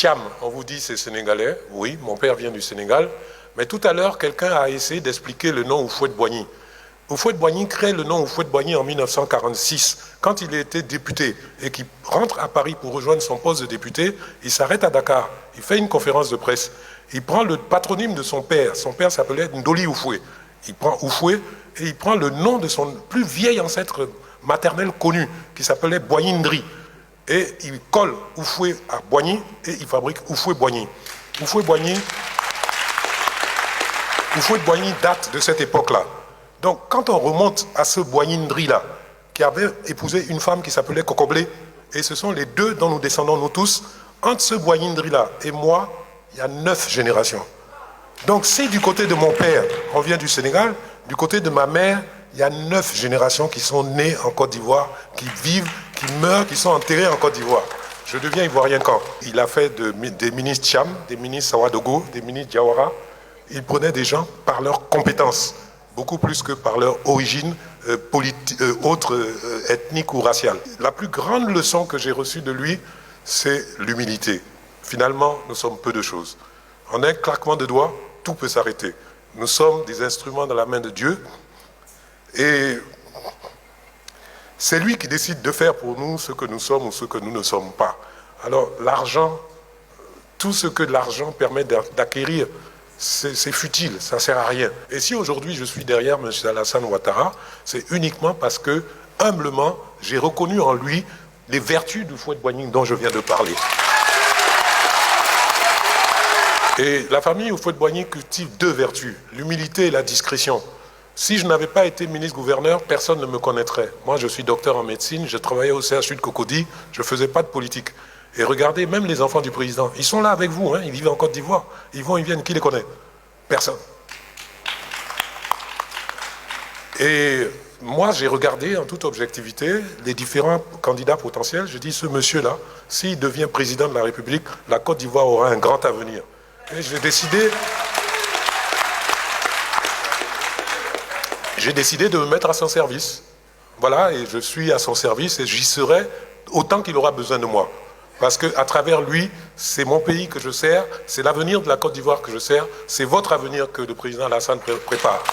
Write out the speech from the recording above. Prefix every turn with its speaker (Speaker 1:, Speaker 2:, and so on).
Speaker 1: Thiam, on vous dit c'est sénégalais. Oui, mon père vient du Sénégal. Mais tout à l'heure, quelqu'un a essayé d'expliquer le nom Houphouët-Boigny. Houphouët-Boigny crée le nom Houphouët-Boigny en 1946. Quand il était député et qu'il rentre à Paris pour rejoindre son poste de député, il s'arrête à Dakar. Il fait une conférence de presse. Il prend le patronyme de son père. Son père s'appelait Ndoli Oufoué. Il prend Oufoué et il prend le nom de son plus vieil ancêtre maternel connu, qui s'appelait Boigny Ndri. Et il colle Oufoué à Boigny et il fabrique Houphouët-Boigny. Houphouët-Boigny date de cette époque-là. Donc, quand on remonte à ce Boigny Ndri-là, qui avait épousé une femme qui s'appelait Kokoblé, et ce sont les deux dont nous descendons, nous tous, entre ce Boigny Ndri-là et moi, il y a 9 générations. Donc, si du côté de mon père, on vient du Sénégal, du côté de ma mère, il y a 9 générations qui sont nées en Côte d'Ivoire, qui vivent, qui meurent, qui sont enterrées en Côte d'Ivoire. Je deviens ivoirien quand? Il a fait des ministres Thiam, des ministres Sawadogo, des ministres Diawara. Il prenait des gens par leurs compétences, beaucoup plus que par leur origine ethnique ou raciale. La plus grande leçon que j'ai reçue de lui, c'est l'humilité. Finalement, nous sommes peu de choses. En un claquement de doigts, tout peut s'arrêter. Nous sommes des instruments dans la main de Dieu et c'est lui qui décide de faire pour nous ce que nous sommes ou ce que nous ne sommes pas. Alors l'argent, tout ce que l'argent permet d'acquérir, c'est futile, ça ne sert à rien. Et si aujourd'hui je suis derrière M. Alassane Ouattara, c'est uniquement parce que, humblement, j'ai reconnu en lui les vertus du Houphouët-Boigny dont je viens de parler. Et la famille Houphouët-Boigny cultive 2 vertus, l'humilité et la discrétion. Si je n'avais pas été ministre-gouverneur, personne ne me connaîtrait. Moi, je suis docteur en médecine, je travaillais au CHU de Cocody, je ne faisais pas de politique. Et regardez, même les enfants du président, ils sont là avec vous, hein, ils vivent en Côte d'Ivoire. Ils vont, ils viennent, qui les connaît? Personne. Et moi, j'ai regardé en toute objectivité les différents candidats potentiels. Je dis, ce monsieur-là, s'il devient président de la République, la Côte d'Ivoire aura un grand avenir. Et j'ai décidé de me mettre à son service. Voilà, et je suis à son service et j'y serai autant qu'il aura besoin de moi. Parce qu'à travers lui, c'est mon pays que je sers, c'est l'avenir de la Côte d'Ivoire que je sers, c'est votre avenir que le président Alassane prépare.